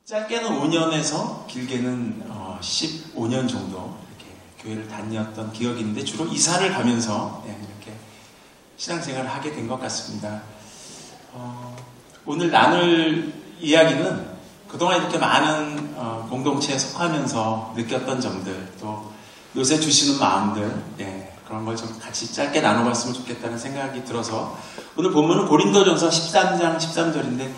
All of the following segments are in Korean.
짧게는 5년에서 길게는 15년 정도 이렇게 교회를 다녔던 기억이 있는데 주로 이사를 가면서 이렇게 신앙생활을 하게 된 것 같습니다. 오늘 나눌 이야기는 그동안 이렇게 많은 공동체에 속하면서 느꼈던 점들, 또 요새 주시는 마음들, 그런 걸 좀 같이 짧게 나눠봤으면 좋겠다는 생각이 들어서 오늘 본문은 고린도전서 13장 13절인데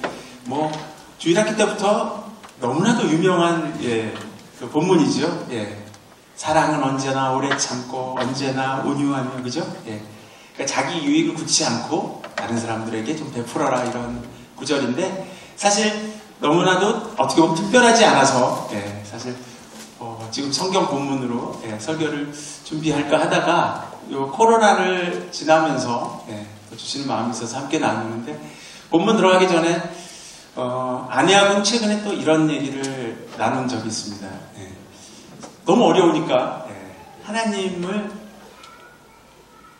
뭐 주일학기 때부터 너무나도 유명한 그 본문이죠. 사랑은 언제나 오래 참고 언제나 온유하며, 그죠? 그러니까 자기 유익을 굳지 않고 다른 사람들에게 좀 베풀어라, 이런 구절인데 사실 너무나도 어떻게 보면 특별하지 않아서 사실 지금 성경 본문으로 설교를 준비할까 하다가 요 코로나를 지나면서 주시는 마음이 있어서 함께 나누는데, 본문 들어가기 전에 아내하고는 최근에 또 이런 얘기를 나눈 적이 있습니다. 너무 어려우니까 하나님을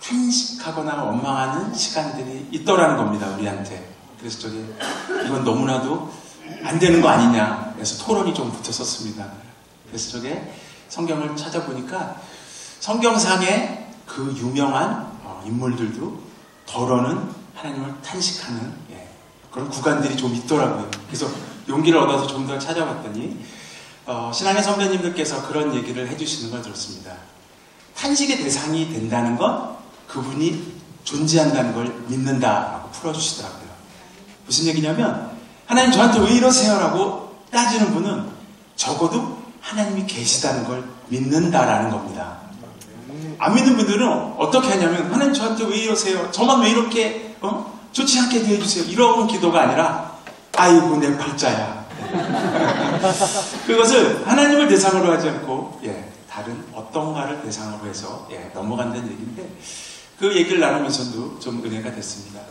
탄식하거나 원망하는 시간들이 있더라는 겁니다, 우리한테. 그래서 저기 이건 너무나도 안 되는 거 아니냐, 그래서 토론이 좀 붙었었습니다. 그래서 저게 성경을 찾아보니까 성경상의 그 유명한 인물들도 덜어는 하나님을 탄식하는 그런 구간들이 좀 있더라고요. 그래서 용기를 얻어서 좀 더 찾아봤더니 신앙의 선배님들께서 그런 얘기를 해주시는 걸 들었습니다. 탄식의 대상이 된다는 건 그분이 존재한다는 걸 믿는다라고 풀어주시더라고요. 무슨 얘기냐면, 하나님 저한테 왜 이러세요? 라고 따지는 분은 적어도 하나님이 계시다는 걸 믿는다라는 겁니다. 안 믿는 분들은 어떻게 하냐면, 하나님 저한테 왜 이러세요? 저만 왜 이렇게 좋지 않게 대해주세요, 이런 기도가 아니라 아이고 내 팔자야. 그것을 하나님을 대상으로 하지 않고 다른 어떤가를 대상으로 해서 넘어간다는 얘기인데, 그 얘기를 나누면서도 좀 은혜가 됐습니다.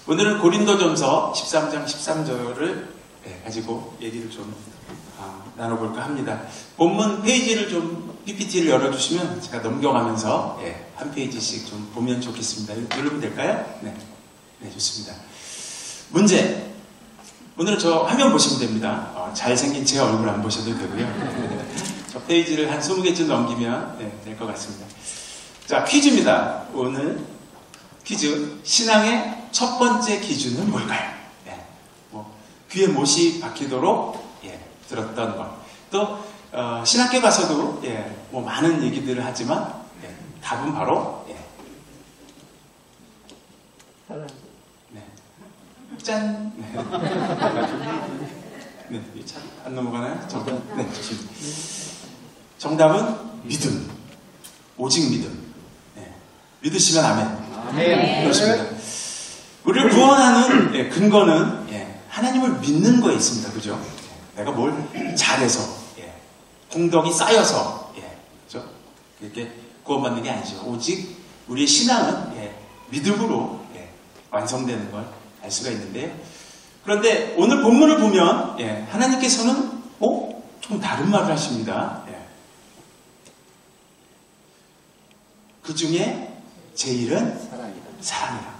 오늘은 고린도전서 13장 13절을 가지고 얘기를 좀 나눠볼까 합니다. 본문 페이지를 좀 PPT를 열어주시면 제가 넘겨가면서 한 페이지씩 좀 보면 좋겠습니다. 누르면 될까요? 네, 좋습니다. 문제. 오늘은 저 화면 보시면 됩니다. 잘생긴 제 얼굴 안 보셔도 되고요. 저 페이지를 한 20개쯤 넘기면 될 것 같습니다. 자, 퀴즈입니다. 오늘 퀴즈. 신앙의 첫 번째 기준은 뭘까요? 귀에 못이 박히도록 들었던 것. 또 신학교 가서도 뭐 많은 얘기들을 하지만 답은 바로 짠. 잘 안 넘어가나요? 좋습니다. 정답은 믿음. 오직 믿음. 믿으시면 아멘. 그렇습니다. 우리를 구원하는 근거는 하나님을 믿는 거에 있습니다. 그죠? 내가 뭘 잘해서, 공덕이 쌓여서, 그죠? 그렇게 구원받는 게 아니죠. 오직 우리의 신앙은 믿음으로 완성되는 걸 알 수가 있는데요. 그런데 오늘 본문을 보면 하나님께서는 좀 다른 말을 하십니다. 그 중에 제일은 사랑이라.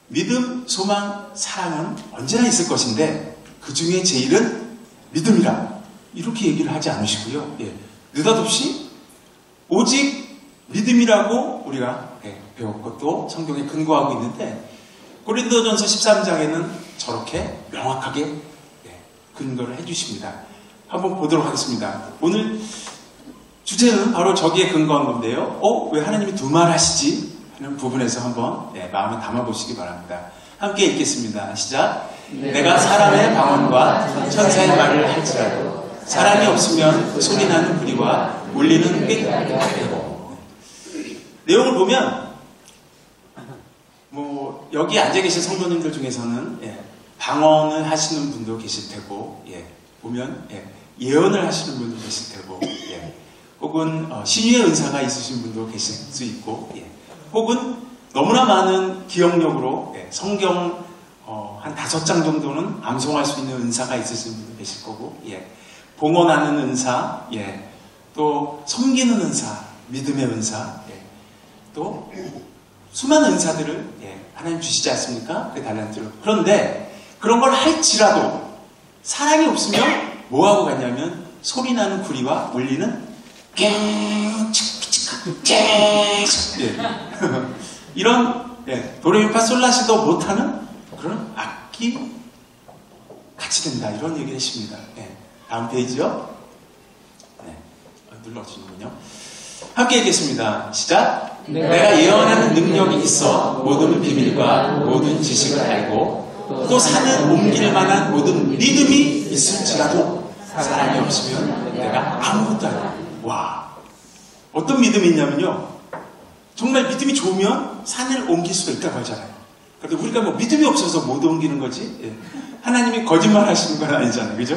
믿음, 소망, 사랑은 언제나 있을 것인데 그 중에 제일은 믿음이라. 이렇게 얘기를 하지 않으시고요. 느닷없이 오직 믿음이라고 우리가 배웠고 또 성경에 근거하고 있는데, 고린도전서 13장에는 저렇게 명확하게 근거를 해주십니다. 한번 보도록 하겠습니다. 오늘 주제는 바로 저기에 근거한 건데요. 왜 하나님이 두 말 하시지? 하는 부분에서 한번 마음을 담아보시기 바랍니다. 함께 읽겠습니다. 시작. 내가 사람의 방언과 천사의 말을 할지라도 사랑이 없으면 소리 나는 부리와 울리는 꾀같게 되고. 내용을 보면 뭐 여기 앉아 계신 성도님들 중에서는 방언을 하시는 분도 계실 테고, 보면 예언을 하시는 분도 계실 테고, 혹은 신유의 은사가 있으신 분도 계실 수 있고, 혹은 너무나 많은 기억력으로 성경 한 5장 정도는 암송할 수 있는 은사가 있으신 분도 계실 거고, 봉헌하는 은사, 또 섬기는 은사, 믿음의 은사, 또 수많은 은사들을 하나님 주시지 않습니까? 그 달란트로. 그런데 그런 걸 할지라도 사랑이 없으면 뭐하고 같냐면 소리 나는 구리와 울리는 깽 이런 도레미파솔라시도 못하는 그런 악기 같이 된다 이런 얘기를 했습니다. 다음 페이지요. 눌러주시는군요. 함께 읽겠습니다. 시작. 내가 예언하는 능력이 있어 모든 비밀과 모든 지식을 알고 또 산을 옮길 만한 모든 믿음이 있을지라도 사랑이 없으면 내가 아무것도 아니야. 와, 어떤 믿음이 있냐면요, 정말 믿음이 좋으면 산을 옮길 수가 있다고 하잖아요. 그런데 우리가 뭐 믿음이 없어서 못 옮기는 거지, 하나님이 거짓말 하시는 건 아니잖아요. 그죠?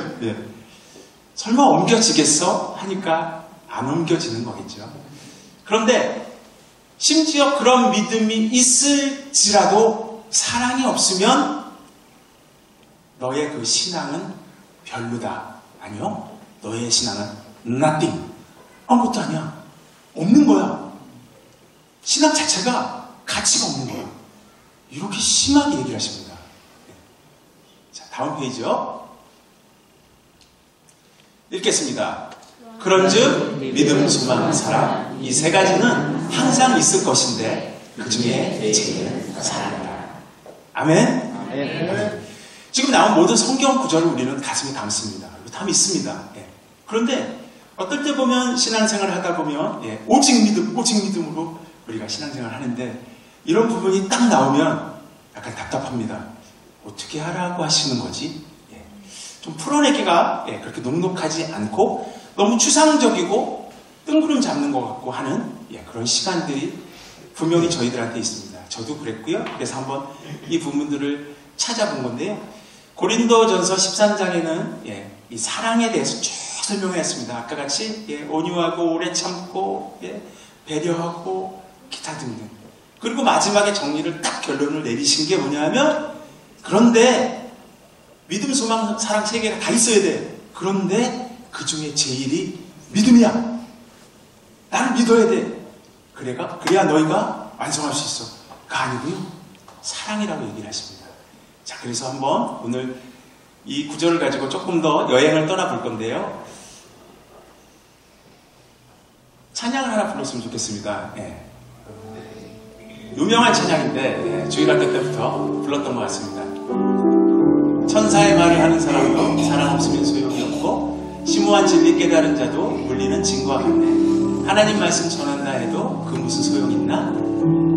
설마 옮겨지겠어? 하니까 안 옮겨지는 거겠죠. 그런데 심지어 그런 믿음이 있을지라도 사랑이 없으면 너의 그 신앙은 별로다. 아니요. 너의 신앙은 nothing. 아무것도 아니야. 없는 거야. 신앙 자체가 가치가 없는 거야. 이렇게 심하게 얘기를 하십니다. 자, 다음 페이지요. 읽겠습니다. 그런즉 믿음, 소망, 사랑 이 세 가지는 항상 있을 것인데 그 중에 제일은 사랑이다. 아멘? 아멘. 지금 나온 모든 성경 구절을 우리는 가슴에 담습니다. 다 믿습니다. 그런데 어떨 때 보면 신앙생활을 하다 보면 오직 믿음으로 우리가 신앙생활을 하는데 이런 부분이 딱 나오면 약간 답답합니다. 어떻게 하라고 하시는 거지? 좀 풀어내기가 그렇게 녹록하지 않고 너무 추상적이고 뜬구름 잡는 것 같고 하는 그런 시간들이 분명히 저희들한테 있습니다. 저도 그랬고요. 그래서 한번 이 부분들을 찾아본 건데요. 고린도전서 13장에는 이 사랑에 대해서 쭉 설명했습니다. 아까 같이 온유하고 오래 참고 배려하고 기타 등등. 그리고 마지막에 정리를 딱 결론을 내리신 게 뭐냐면 그런데 믿음, 소망, 사랑 세 개가 다 있어야 돼. 그런데 그 중에 제일이 믿음이야. 나를 믿어야 돼. 그래야 너희가 완성할 수 있어. 그거 아니고요. 사랑이라고 얘기를 하십니다. 자, 그래서 한번 오늘 이 구절을 가지고 조금 더 여행을 떠나볼 건데요. 찬양을 하나 불렀으면 좋겠습니다. 유명한 찬양인데 주일학교 때부터 불렀던 것 같습니다. 천사의 말을 하는 사람도 사랑 없으면 소용이 없고 심오한 진리 깨달은 자도 물리는 진과 같네. 하나님 말씀 전한다 해도 그 무슨 소용이 있나?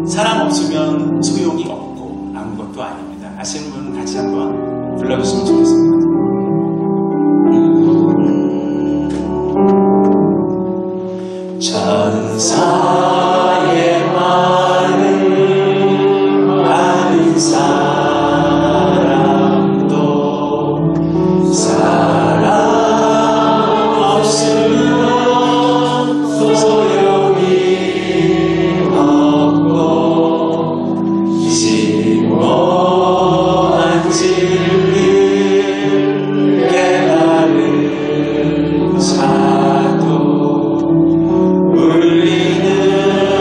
사랑 없으면 소용이 없고 아무것도 아닙니다. 아시는 분 같이 한번 불러주시면 좋겠습니다. 천사의 말을 하는 사람도 사랑 없으면 소용이 없고 심오한 진리를 깨달은 자도 울리는 징과 같네. 하나의 말씀 전한다 해도 그 무슨 소용이나. 사랑 없으면 소용이 없고 아무것도 아닙니다.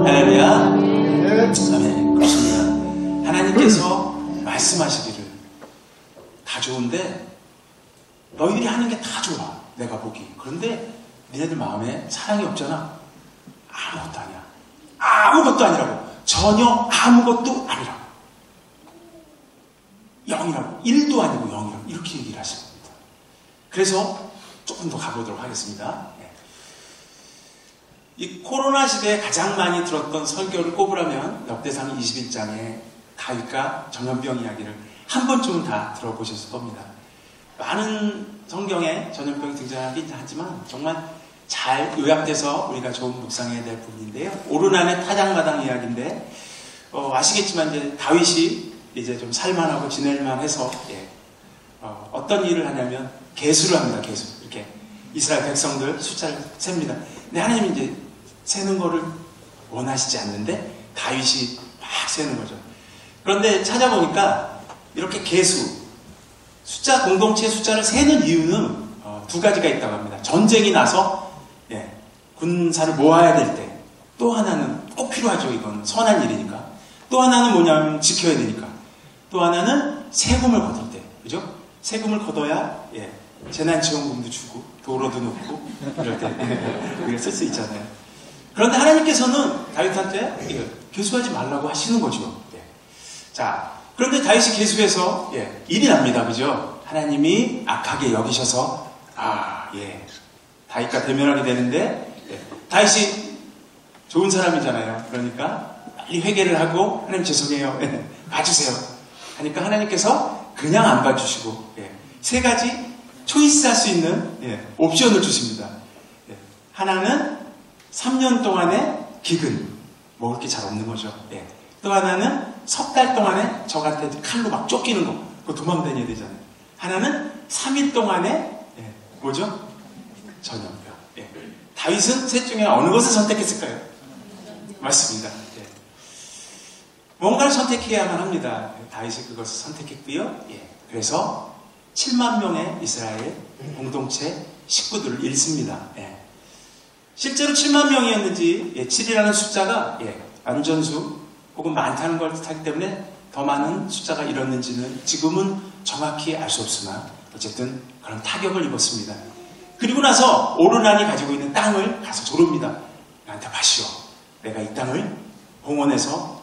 할렐루야. 아멘. 그렇습니다. 하나님께서 말씀하시기를 다 좋은데 너희들이 하는 게 다 좋아. 내가 보기. 그런데 니네들 마음에 사랑이 없잖아. 아무것도 아니야. 아무것도 아니라고. 전혀 아무것도 아니라고. 0이라고. 1도 아니고 0이라고. 이렇게 얘기를 하십니다. 그래서 조금 더 가보도록 하겠습니다. 이 코로나 시대에 가장 많이 들었던 설교를 꼽으라면 역대상 21장에 다 다윗과 전염병 이야기를 한 번쯤은 다 들어보셨을 겁니다. 많은 성경에 전염병이 등장하긴 하지만 정말 잘 요약돼서 우리가 좋은 묵상해야 될 부분인데요. 오르난의 타작마당 이야기인데 아시겠지만 이제 다윗이 이제 좀 살만하고 지낼만 해서 어떤 일을 하냐면 계수를 합니다. 계수. 이렇게 이스라엘 백성들 숫자를 셉니다. 근데 하나님이 이제 세는 거를 원하시지 않는데 다윗이 막 세는 거죠. 그런데 찾아보니까 이렇게 계수, 숫자, 공동체 숫자를 세는 이유는 두 가지가 있다고 합니다. 전쟁이 나서 군사를 모아야 될 때, 또 하나는 꼭 필요하죠. 이건 선한 일이니까. 또 하나는 뭐냐면 지켜야 되니까. 또 하나는 세금을 거둘 때, 그죠? 세금을 걷어야 재난지원금도 주고 도로도 놓고 이럴 때 우리가 쓸 수 있잖아요. 그런데 하나님께서는 다윗한테 계수하지 말라고 하시는 거죠. 자, 그런데 다윗이 계수해서 일이 납니다, 그죠? 하나님이 악하게 여기셔서 다윗과 대면하게 되는데 다윗이 좋은 사람이잖아요. 그러니까 빨리 회개를 하고 하나님 죄송해요, 봐주세요 하니까 하나님께서 그냥 안 봐주시고 세 가지 초이스할 수 있는 옵션을 주십니다. 하나는 3년 동안의 기근, 먹을 게 잘 없는 거죠. 또 하나는 석 달 동안에 적한테 칼로 막 쫓기는 거, 그거 도망 다녀야 되잖아요. 하나는 3일 동안에 뭐죠? 전염병. 다윗은 셋 중에 어느 것을 선택했을까요? 맞습니다. 뭔가를 선택해야만 합니다. 다윗이 그것을 선택했고요. 그래서 7만 명의 이스라엘 공동체 식구들을 잃습니다. 실제로 7만 명이었는지 7이라는 숫자가 안전수 혹은 많다는 걸 뜻하기 때문에 더 많은 숫자가 잃었는지는 지금은 정확히 알 수 없으나 어쨌든 그런 타격을 입었습니다. 그리고 나서 오르난이 가지고 있는 땅을 가서 조릅니다. 나한테 마시오. 내가 이 땅을 봉헌해서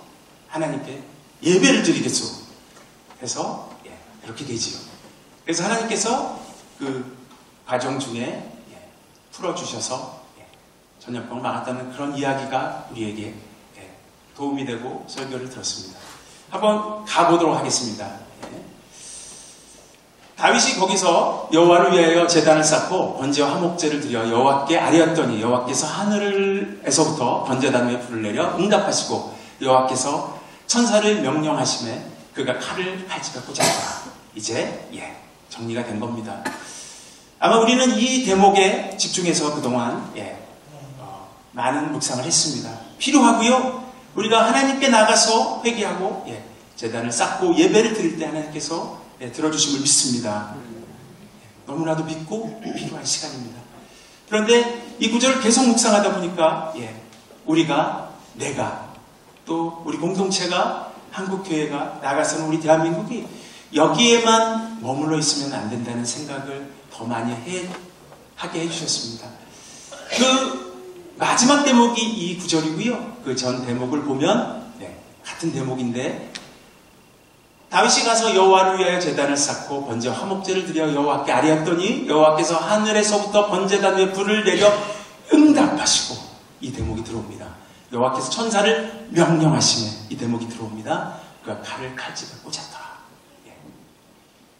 하나님께 예배를 드리겠소. 해서 그렇게 되지요. 그래서 하나님께서 그 과정 중에 풀어주셔서 전염병을 막았다는 그런 이야기가 우리에게 도움이 되고 설교를 들었습니다. 한번 가보도록 하겠습니다. 다윗이 거기서 여호와를 위하여 제단을 쌓고 번제와 화목제를 드려 여호와께 아뢰었더니 여호와께서 하늘에서부터 번제단 위에 불을 내려 응답하시고 여호와께서 천사를 명령하심에 그가 칼을 칼집에 꽂았다. 이제 정리가 된 겁니다. 아마 우리는 이 대목에 집중해서 그동안 많은 묵상을 했습니다. 필요하고요. 우리가 하나님께 나가서 회개하고 제단을 쌓고 예배를 드릴 때 하나님께서 들어주심을 믿습니다. 너무나도 믿고 필요한 시간입니다. 그런데 이 구절을 계속 묵상하다 보니까 내가 또 우리 공동체가 한국교회가 나가서는 우리 대한민국이 여기에만 머물러 있으면 안 된다는 생각을 더 많이 하게 해주셨습니다. 그 마지막 대목이 이 구절이고요. 그 전 대목을 보면 같은 대목인데 다윗이 가서 여호와를 위하여 제단을 쌓고 번제 화목제를 드려 여호와께 아뢰었더니 여호와께서 하늘에서부터 번제단 위에 불을 내려 응답하시고 이 대목이 들어옵니다. 여호와께서 천사를 명령하시며 이 대목이 들어옵니다. 그가 칼을 칼집에 꽂았다.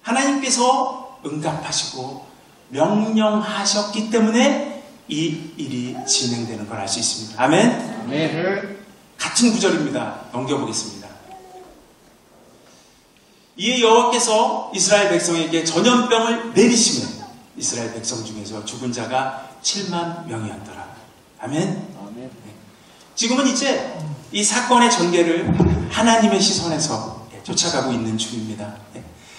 하나님께서 응답하시고 명령하셨기 때문에 이 일이 진행되는 걸 알 수 있습니다. 아멘? 아멘. 같은 구절입니다. 넘겨보겠습니다. 이에 여호와께서 이스라엘 백성에게 전염병을 내리시며 이스라엘 백성 중에서 죽은 자가 7만 명이었더라. 아멘? 아멘. 지금은 이제 이 사건의 전개를 하나님의 시선에서 쫓아가고 있는 중입니다.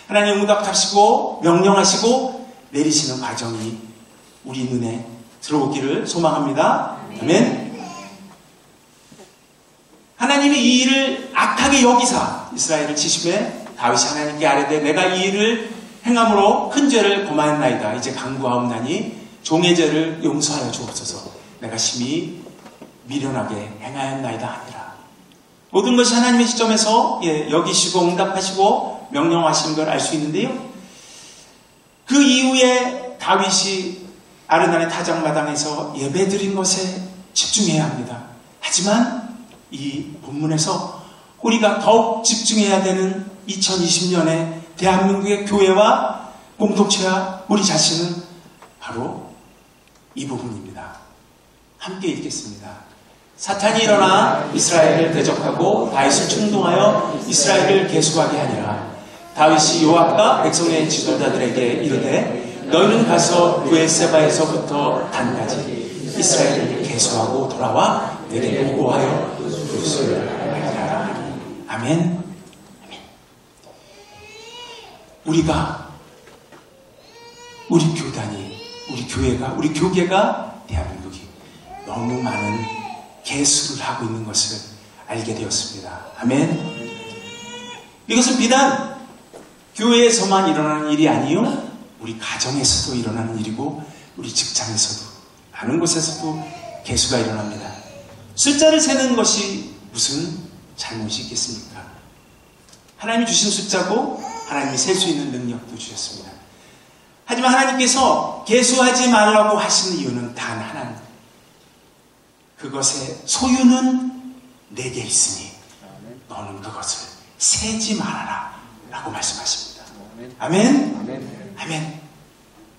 하나님 응답하시고 명령하시고 내리시는 과정이 우리 눈에 들어오기를 소망합니다. 아멘. 하나님이 이 일을 악하게 여기사 이스라엘을 치심에 다윗이 하나님께 아뢰되 내가 이 일을 행함으로 큰 죄를 범하였나이다. 이제 간구하옵나니 종의 죄를 용서하여 주옵소서. 내가 심히 미련하게 행하였나이다 하니라. 모든 것이 하나님의 시점에서 여기시고 응답하시고 명령하시는 걸 알 수 있는데요. 그 이후에 다윗이 아르난의 타작마당에서 예배드린 것에 집중해야 합니다. 하지만 이 본문에서 우리가 더욱 집중해야 되는 2020년에 대한민국의 교회와 공동체와 우리 자신은 바로 이 부분입니다. 함께 읽겠습니다. 사탄이 일어나 이스라엘을 대적하고 다윗을 충동하여 이스라엘을 계수하게 하니라. 다윗이 요압과 백성의 지도자들에게 이르되 너희는 가서 브에세바에서부터 단까지 이스라엘을 계수하고 돌아와 내게 보고하여 그것을 알리라. 아멘. 우리가, 우리 교단이, 우리 교회가, 우리 교계가, 대한민국이 너무 많은 계수를 하고 있는 것을 알게 되었습니다. 아멘. 이것은 비단 교회에서만 일어나는 일이 아니요, 우리 가정에서도 일어나는 일이고, 우리 직장에서도, 많은 곳에서도 계수가 일어납니다. 숫자를 세는 것이 무슨 잘못이 있겠습니까? 하나님이 주신 숫자고 하나님이 셀 수 있는 능력도 주셨습니다. 하지만 하나님께서 계수하지 말라고 하시는 이유는 단 하나입니다. 그것의 소유는 내게 있으니 너는 그것을 세지 말아라 라고 말씀하십니다. 아멘. 아멘.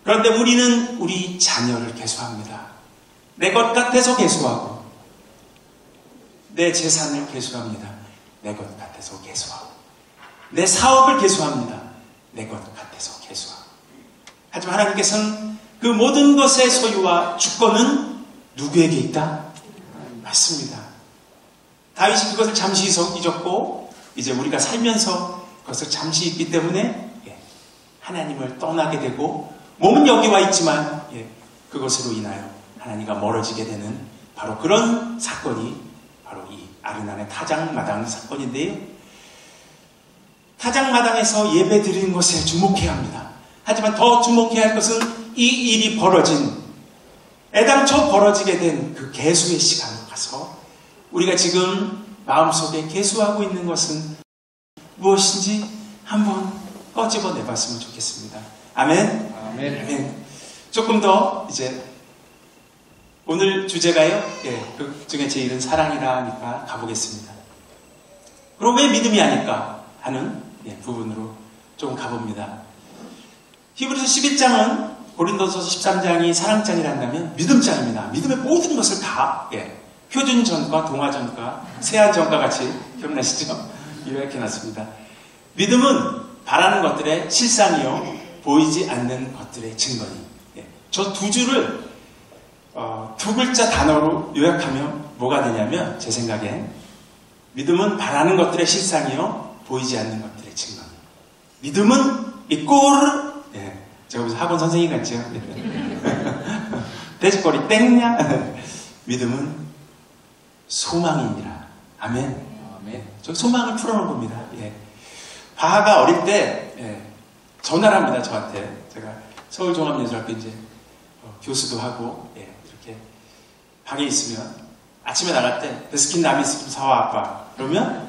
그런데 우리는 우리 자녀를 계수합니다. 내 것 같아서 계수하고, 내 재산을 계수합니다. 내 것 같아서 계수하고, 내 사업을 계수합니다. 내 것 같아서 계수하고. 하지만 하나님께서는 그 모든 것의 소유와 주권은 누구에게 있다? 맞습니다. 다윗이 그것을 잠시 잊었고, 이제 우리가 살면서 그것을 잠시 잊기 때문에 하나님을 떠나게 되고, 몸은 여기 와 있지만 그것으로 인하여 하나님과 멀어지게 되는 바로 그런 사건이 바로 이 아르난의 타작마당 사건인데요. 타작마당에서 예배 드리는 것에 주목해야 합니다. 하지만 더 주목해야 할 것은 이 일이 벌어진, 애당초 벌어지게 된 그 계수의 시간으로 가서 우리가 지금 마음속에 계수하고 있는 것은 무엇인지 한번 꺼집어 내봤으면 좋겠습니다. 아멘. 아멘. 아멘. 조금 더 이제 오늘 주제가요. 그 중에 제일은 사랑이라 하니까 가보겠습니다. 그럼 왜 믿음이 아닐까 하는 부분으로 조금 가봅니다. 히브리서 11장은 고린도서 13장이 사랑장이란다면 믿음장입니다. 믿음의 모든 것을 다 표준전과 동화전과 세한전과 같이 기억나시죠? 요약해놨습니다. 믿음은 바라는 것들의 실상이요 보이지 않는 것들의 증거니. 저 두 줄을 두 글자 단어로 요약하면 뭐가 되냐면, 제 생각엔 믿음은 바라는 것들의 실상이요 보이지 않는 것들의 증거니. 믿음은 이꼬르, 제가 무슨 학원 선생님 같죠? 돼지꼬리 땡냐? 믿음은 소망이니라. 아멘. 저 소망을 풀어놓은 겁니다. 바하가 어릴 때 전화를 합니다. 저한테. 제가 서울종합예술학교 이제 교수도 하고 이렇게 방에 있으면 아침에 나갈 때 베스킨 라빈스 좀 사와 아빠. 그러면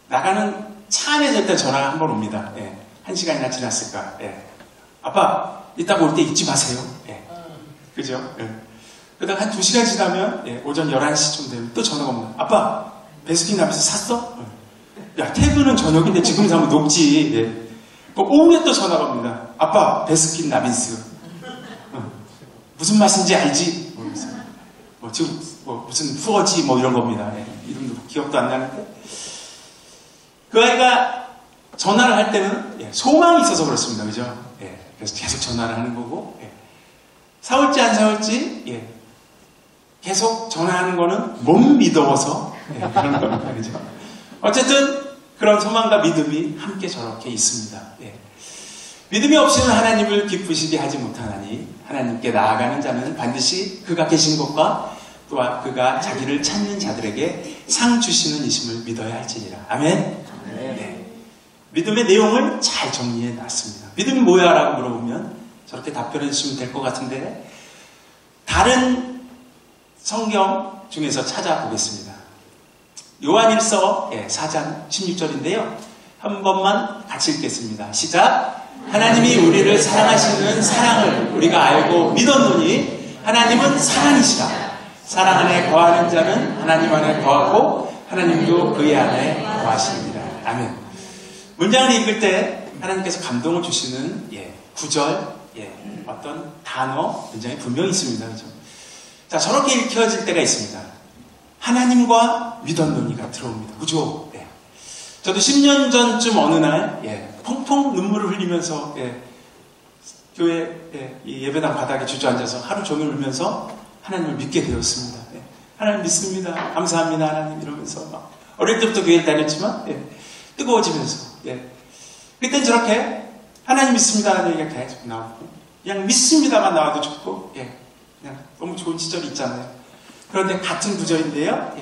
나가는 차 안에서 일단 전화가 한 번 옵니다. 1시간이나 지났을까. 아빠 이따가 올 때 잊지 마세요. 그죠? 그러다가 한 2시간 지나면 오전 11시쯤 되면 또 전화가 옵니다. 아빠 베스킨 라빈스 샀어? 야, 퇴근은 저녁인데 지금 사면 녹지. 오후에 또 전화가 옵니다. 아빠 베스킨 라빈스 무슨 맛인지 알지? 지금 무슨 푸어지 이런 겁니다. 이름도 기억도 안 나는데, 그 아이가 전화를 할 때는 소망이 있어서 그렇습니다. 그죠? 그래서 계속 전화를 하는 거고, 사올지 안 사올지 계속 전화하는 거는 못 믿어서 그런 겁니다. 그죠? 어쨌든 그런 소망과 믿음이 함께 저렇게 있습니다. 믿음이 없이는 하나님을 기쁘시게 하지 못하나니 하나님께 나아가는 자는 반드시 그가 계신 것과 또한 그가 자기를 찾는 자들에게 상 주시는 이심을 믿어야 할지니라. 아멘. 믿음의 내용을 잘 정리해 놨습니다. 믿음이 뭐야? 라고 물어보면 저렇게 답변해 주시면 될 것 같은데, 다른 성경 중에서 찾아보겠습니다. 요한일서 4장 16절인데요. 한 번만 같이 읽겠습니다. 시작. 하나님이 우리를 사랑하시는 사랑을 우리가 알고 믿었노니 하나님은 사랑이시라. 사랑 안에 거하는 자는 하나님 안에 거하고 하나님도 그의 안에 거하시니라. 아멘. 문장을 읽을 때 하나님께서 감동을 주시는 구절, 어떤 단어, 문장이 분명히 있습니다. 그렇죠? 자, 저렇게 읽혀질 때가 있습니다. 하나님과 믿었노니가 들어옵니다. 그죠? 저도 10년 전쯤 어느 날, 펑펑 눈물을 흘리면서, 교회 예배당 바닥에 주저앉아서 하루 종일 울면서 하나님을 믿게 되었습니다. 하나님 믿습니다. 감사합니다. 하나님 이러면서 막 어릴 때부터 교회를 다녔지만 뜨거워지면서 그땐 저렇게 하나님 믿습니다 하는 얘기가 계속 나오고 그냥 믿습니다만 나와도 좋고 그냥 너무 좋은 시절이 있잖아요. 그런데 같은 구절인데요.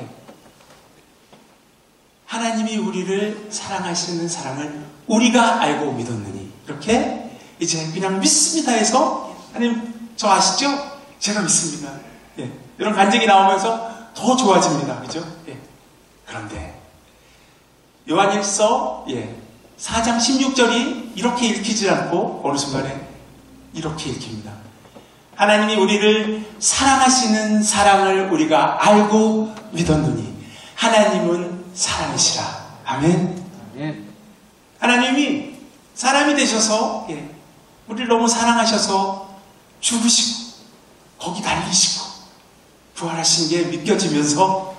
하나님이 우리를 사랑하시는 사랑을 우리가 알고 믿었느니 이렇게 이제 그냥 믿습니다 해서 하나님 저 아시죠? 제가 믿습니다. 이런 간증이 나오면서 더 좋아집니다. 그죠? 그런데 요한일서 4장 16절이 이렇게 읽히지 않고 어느 순간에 이렇게 읽힙니다. 하나님이 우리를 사랑하시는 사랑을 우리가 알고 믿었느니 하나님은 사랑이시라. 아멘. 아멘. 하나님이 사람이 되셔서 우리를 너무 사랑하셔서 죽으시고 거기 달리시고 부활하신 게 믿겨지면서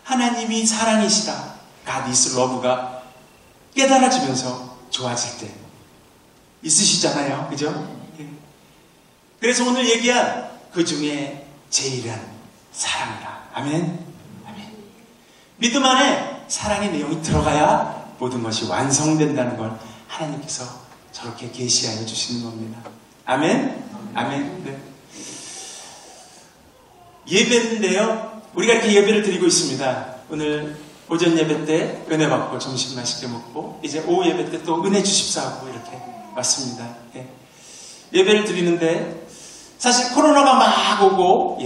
하나님이 사랑이시라. God is love가 깨달아지면서 좋아질 때 있으시잖아요. 그죠? 그래서 오늘 얘기한 그 중에 제일은 사랑이라. 아멘. 아멘. 믿음 안에 사랑의 내용이 들어가야 모든 것이 완성된다는 걸 하나님께서 저렇게 계시하여 주시는 겁니다. 아멘. 아멘. 네. 예배인데요. 우리가 이렇게 예배를 드리고 있습니다. 오늘 오전 예배 때 은혜 받고 점심 맛있게 먹고 이제 오후 예배 때 또 은혜 주십사 하고 이렇게 왔습니다. 예배를 드리는데 사실 코로나가 막 오고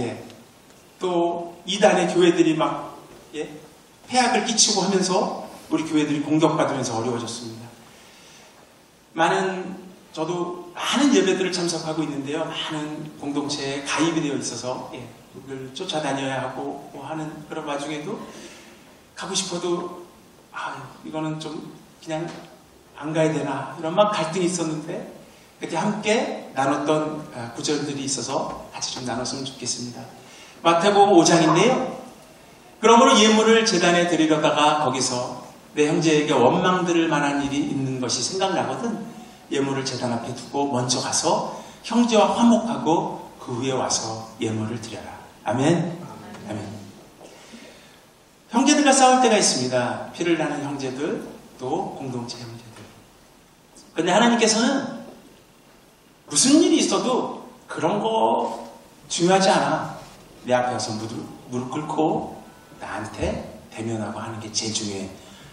또 이단의 교회들이 막 폐악을 끼치고 하면서 우리 교회들이 공격받으면서 어려워졌습니다. 저도 많은 예배들을 참석하고 있는데요. 많은 공동체에 가입이 되어 있어서 그걸 쫓아다녀야 하고 하는 그런 와중에도 가고 싶어도 이거는 좀 그냥 안 가야 되나 이런 막 갈등이 있었는데 그때 함께 나눴던 구절들이 있어서 같이 좀 나눴으면 좋겠습니다. 마태복음 5장인데요. 그러므로 예물을 제단에 드리려다가 거기서 내 형제에게 원망 들을 만한 일이 있는 것이 생각나거든 예물을 제단 앞에 두고 먼저 가서 형제와 화목하고 그 후에 와서 예물을 드려라. 아멘. 아멘. 형제들과 싸울 때가 있습니다. 피를 나는 형제들, 또 공동체 형제들. 그런데 하나님께서는 무슨 일이 있어도 그런 거 중요하지 않아. 내 앞에 와서 무릎 꿇고 나한테 대면하고 하는 게 제일 중요해.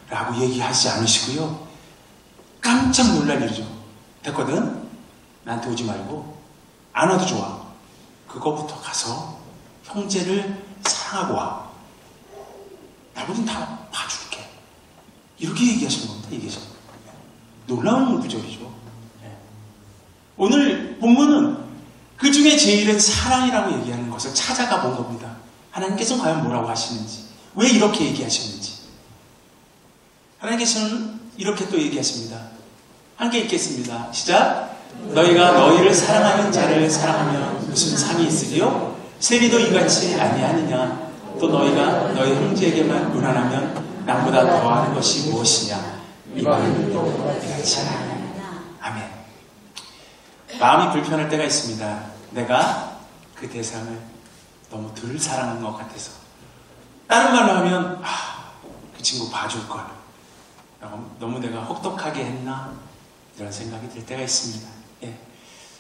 라고 얘기하지 않으시고요. 깜짝 놀랄 일이죠. 됐거든? 나한테 오지 말고 안 와도 좋아. 그거부터 가서 형제를 사랑하고 와. 나머지는 다 봐줄게. 이렇게 얘기하시는 겁니다. 이게 놀라운 구절이죠. 오늘 본문은 그 중에 제일은 사랑이라고 얘기하는 것을 찾아가 본 겁니다. 하나님께서는 과연 뭐라고 하시는지, 왜 이렇게 얘기하셨는지. 하나님께서는 이렇게 또 얘기하십니다. 함께 읽겠습니다. 시작. 너희가 너희를 사랑하는 자를 사랑하면 무슨 상이 있으리요? 세리도 이같이 아니하느냐? 또 너희가 너희 형제에게만 무난하면 남보다 더하는 것이 무엇이냐? 이거는 이같이 아니하느냐? 아멘. 마음이 불편할 때가 있습니다. 내가 그 대상을 너무 덜 사랑한 것 같아서. 다른 말로 하면 그 친구 봐줄걸. 너무 내가 혹독하게 했나? 이런 생각이 들 때가 있습니다.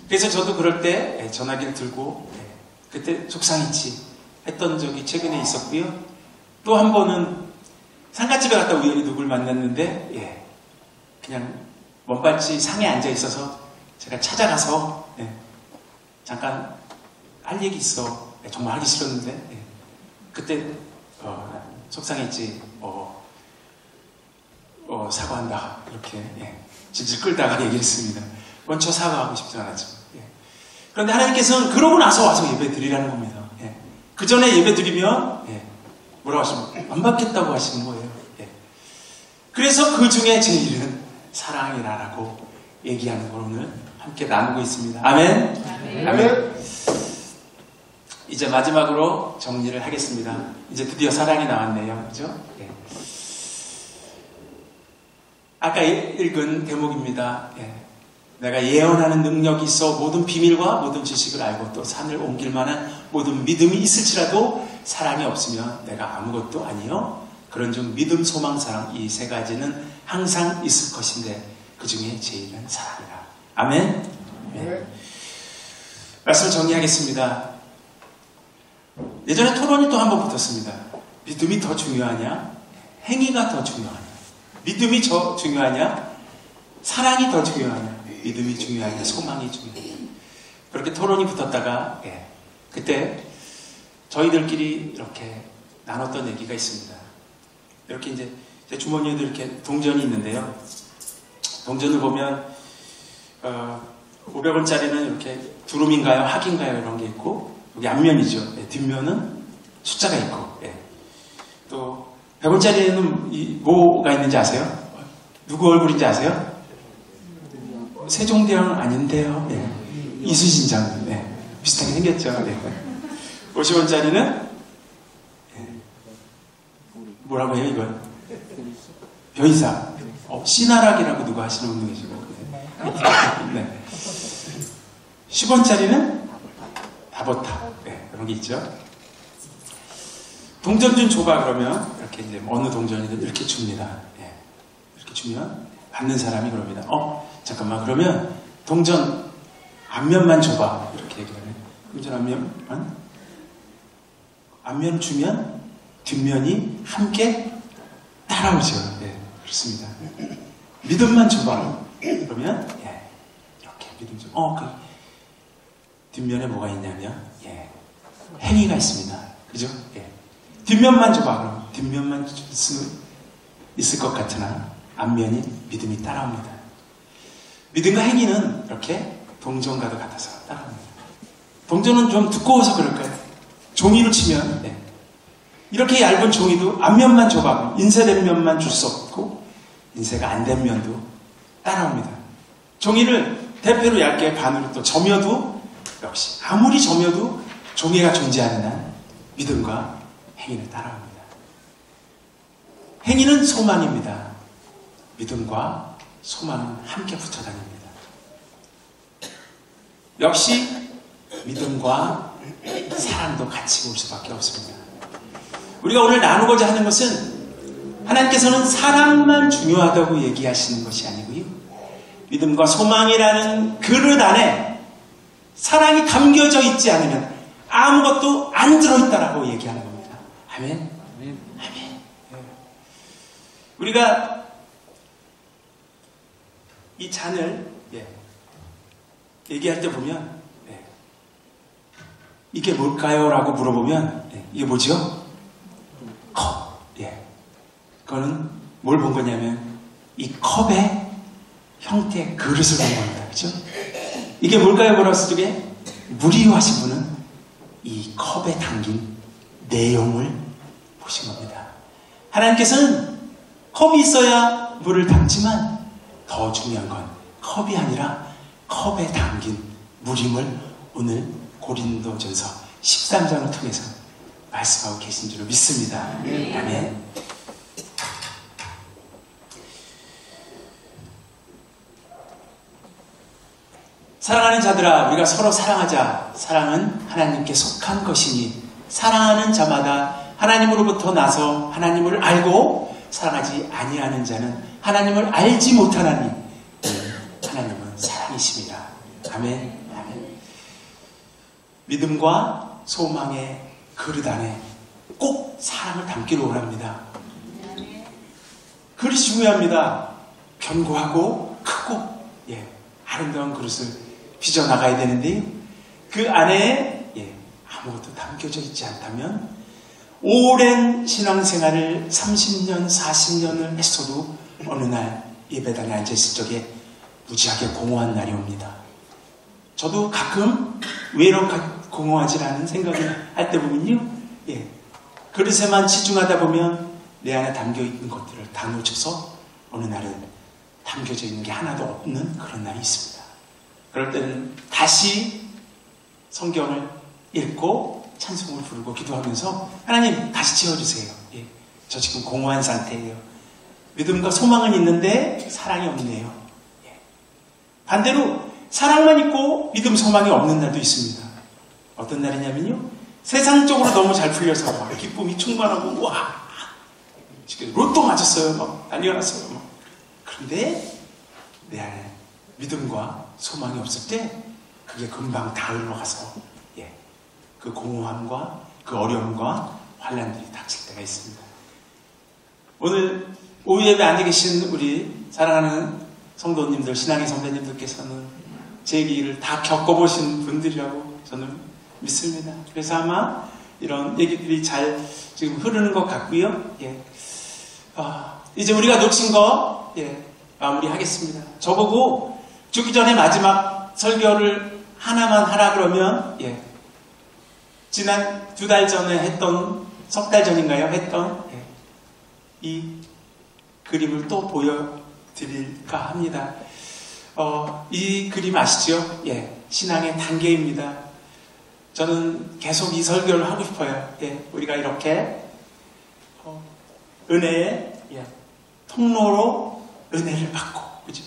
그래서 저도 그럴 때 전화기를 들고 그때 속상했지 했던 적이 최근에 있었고요. 또 한 번은 상가집에 갔다 우연히 누굴 만났는데 그냥 먼발치 상에 앉아 있어서 제가 찾아가서 잠깐 할 얘기 있어. 정말 하기 싫었는데 그때 속상했지. 사과한다. 이렇게 질질 끌다가 얘기했습니다. 먼저 사과하고 싶지 않았지만. 그런데 하나님께서는 그러고 나서 와서 예배 드리라는 겁니다. 그 전에 예배 드리면 뭐라고 하시면 안 받겠다고 하시는 거예요. 예. 그래서 그 중에 제일은 사랑이라고 얘기하는 걸 오늘 함께 나누고 있습니다. 아멘. 아멘. 아멘. 이제 마지막으로 정리를 하겠습니다. 이제 드디어 사랑이 나왔네요. 그죠? 예. 아까 읽은 대목입니다. 예. 내가 예언하는 능력이 있어 모든 비밀과 모든 지식을 알고 또 산을 옮길 만한 모든 믿음이 있을지라도 사랑이 없으면 내가 아무것도 아니요. 그런즉 믿음, 소망, 사랑 이 세 가지는 항상 있을 것인데 그 중에 제일은 사랑이라. 아멘. 네. 말씀을 정리하겠습니다. 예전에 토론이 또 한 번 붙었습니다. 믿음이 더 중요하냐? 행위가 더 중요하냐? 믿음이 더 중요하냐? 사랑이 더 중요하냐? 믿음이 중요하냐? 소망이 중요하냐? 그렇게 토론이 붙었다가 예, 그때 저희들끼리 이렇게 나눴던 얘기가 있습니다. 이렇게 이제 제 주머니에도 이렇게 동전이 있는데요. 동전을 보면 500원짜리는 이렇게 두름인가요? 학인가요? 이런 게 있고 여기 앞면이죠. 예, 뒷면은 숫자가 있고 예. 또 100원짜리에는 뭐가 있는지 아세요? 누구 얼굴인지 아세요? 세종대왕 아닌데요. 예. 이순신 장군 예. 비슷하게 생겼죠. 예. 50원짜리는 예. 뭐라고 해요 이건? 벼이사 씨나락이라고 누가 하시는 분 계시고 네. 10원짜리는 다보탑 네, 그런 게 있죠. 동전 좀 줘봐 그러면 이렇게 이제 어느 동전이든 이렇게 줍니다. 네. 이렇게 주면 받는 사람이 그럽니다. 잠깐만 그러면 동전 앞면만 줘봐 이렇게 얘기하면 동전 앞면 주면 뒷면이 함께 따라오죠. 네, 그렇습니다. 믿음만 줘봐 그러면 예, 이렇게 믿음 좀 그 뒷면에 뭐가 있냐면 예, 행위가 있습니다. 그죠? 예. 뒷면만 줘봐 그럼 뒷면만 줄 수 있을 것 같으나 앞면이 믿음이 따라옵니다. 믿음과 행위는 이렇게 동전과도 같아서 따라옵니다. 동전은 좀 두꺼워서 그럴까요? 종이로 치면 예. 이렇게 얇은 종이도 앞면만 줘봐 그럼 인쇄된 면만 줄 수 없고 인쇄가 안 된 면도 따라옵니다. 종이를 대패로 얇게 반으로 또 점여도 역시 아무리 점여도 종이가 존재하는 한 믿음과 행위는 따라옵니다. 행위는 소망입니다. 믿음과 소망은 함께 붙어 다닙니다. 역시 믿음과 사랑도 같이 올 수밖에 없습니다. 우리가 오늘 나누고자 하는 것은 하나님께서는 사랑만 중요하다고 얘기하시는 것이 아니고요. 믿음과 소망이라는 그릇 안에 사랑이 담겨져 있지 않으면 아무것도 안 들어있다라고 얘기하는 겁니다. 아멘. 아멘. 아멘. 우리가 이 잔을 얘기할 때 보면 이게 뭘까요? 라고 물어보면 이게 뭐죠? 컵. 그거는 뭘 본 거냐면 이 컵의 형태의 그릇을 본 겁니다. 그죠? 이게 뭘까요? 보라스쪽에 무리유하신 분은 이 컵에 담긴 내용을 보신 겁니다. 하나님께서는 컵이 있어야 물을 담지만 더 중요한 건 컵이 아니라 컵에 담긴 물임을 오늘 고린도전서 13장을 통해서 말씀하고 계신 줄로 믿습니다. 아멘. 사랑하는 자들아, 우리가 서로 사랑하자. 사랑은 하나님께 속한 것이니 사랑하는 자마다 하나님으로부터 나서 하나님을 알고 사랑하지 아니하는 자는 하나님을 알지 못하나니 하나님은 사랑이십니다. 아멘. 아멘. 믿음과 소망의 그릇 안에 꼭 사랑을 담기로 원합니다. 그릇이 중요합니다. 견고하고 크고 아름다운 그릇을 빚어나가야 되는데 그 안에 아무것도 담겨져 있지 않다면 오랜 신앙생활을 30년, 40년을 했어도 어느 날 예배당에 앉아있을 적에 무지하게 공허한 날이 옵니다. 저도 가끔 외롭고 공허하지 않은 생각을 할 때 보면요. 그릇에만 치중하다 보면 내 안에 담겨있는 것들을 다 놓쳐서 어느 날은 담겨져 있는 게 하나도 없는 그런 날이 있습니다. 그럴 때는 다시 성경을 읽고 찬송을 부르고 기도하면서 하나님 다시 채워주세요. 예, 저 지금 공허한 상태예요. 믿음과 소망은 있는데 사랑이 없네요. 예. 반대로 사랑만 있고 믿음 소망이 없는 날도 있습니다. 어떤 날이냐면요, 세상적으로 너무 잘 풀려서 막 기쁨이 충만하고 와 지금 로또 맞았어요. 막 난리가 났어요. 막. 그런데 내 안에 믿음과 소망이 없을 때 그게 금방 다 흘러가서 예, 그 공허함과 그 어려움과 환난들이 닥칠 때가 있습니다. 오늘 오후 예배 앉아 계신 우리 사랑하는 성도님들, 신앙의 선배님들께서는 제 얘기를 다 겪어보신 분들이라고 저는 믿습니다. 그래서 아마 이런 얘기들이 잘 지금 흐르는 것 같고요. 예. 이제 우리가 놓친 거 예, 마무리하겠습니다. 저보고 죽기 전에 마지막 설교를 하나만 하라 그러면 예, 지난 2달 전에 했던, 석 달 전인가요? 했던 예, 이 그림을 또 보여드릴까 합니다. 이 그림 아시죠? 예, 신앙의 단계입니다. 저는 계속 이 설교를 하고 싶어요. 예, 우리가 이렇게 은혜의 예, 통로로 은혜를 받고, 그죠?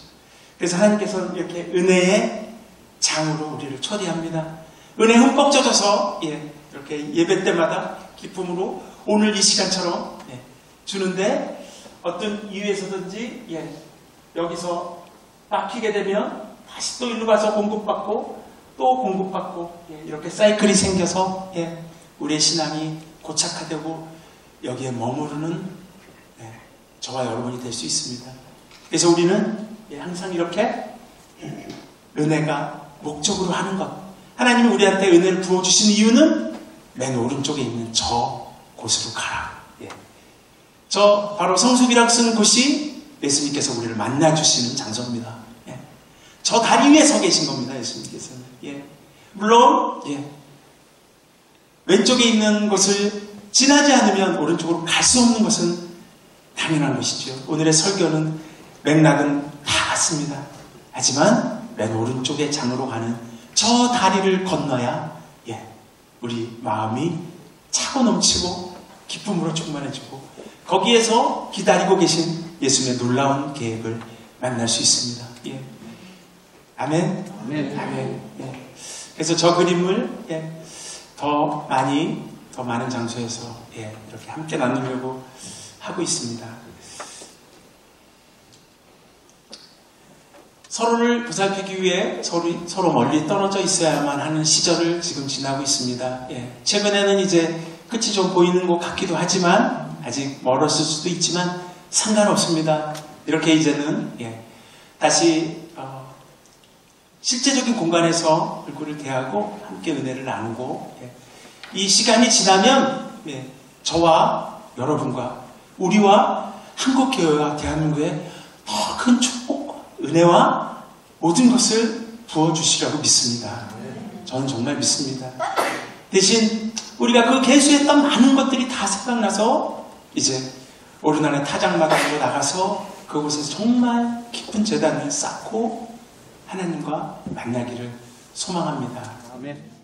그래서 하나님께서 이렇게 은혜의 장으로 우리를 초대합니다. 은혜 흠뻑 젖어서 예, 이렇게 예배 때마다 기쁨으로 오늘 이 시간처럼 예, 주는데, 어떤 이유에서든지 예, 여기서 막히게 되면 다시 또 일로 가서 공급받고 또 공급받고 예, 이렇게 사이클이 생겨서 예, 우리의 신앙이 고착화되고 여기에 머무르는 예, 저와 여러분이 될 수 있습니다. 그래서 우리는 예, 항상 이렇게 은혜가 목적으로 하는 것, 하나님이 우리한테 은혜를 부어주신 이유는 맨 오른쪽에 있는 저 곳으로 가라. 예. 저 바로 성수기라고 쓰는 곳이 예수님께서 우리를 만나주시는 장소입니다. 예. 저 다리 위에 서 계신 겁니다. 예수님께서는. 예. 물론 예. 왼쪽에 있는 곳을 지나지 않으면 오른쪽으로 갈 수 없는 것은 당연한 것이죠. 오늘의 설교는 맥락은 다 같습니다. 하지만 맨 오른쪽의 장으로 가는 저 다리를 건너야 예. 우리 마음이 차고 넘치고 기쁨으로 충만해지고 거기에서 기다리고 계신 예수님의 놀라운 계획을 만날 수 있습니다. 예. 아멘. 아멘. 아멘. 예. 그래서 저 그림을 예. 더 많은 장소에서 예. 이렇게 함께 나누려고 하고 있습니다. 서로를 보살피기 위해 서로 멀리 떨어져 있어야만 하는 시절을 지금 지나고 있습니다. 예. 최근에는 이제 끝이 좀 보이는 것 같기도 하지만 아직 멀었을 수도 있지만 상관없습니다. 이렇게 이제는 예, 다시 실제적인 공간에서 얼굴을 대하고 함께 은혜를 나누고 예, 이 시간이 지나면 예, 저와 여러분과 우리와 한국교회와 대한민국에 더 큰 축복과 은혜와 모든 것을 부어주시라고 믿습니다. 저는 정말 믿습니다. 대신 우리가 그 계수했던 많은 것들이 다 생각나서 이제 오르나는 타작마당으로 나가서 그곳에서 정말 깊은 제단을 쌓고 하나님과 만나기를 소망합니다. 아멘.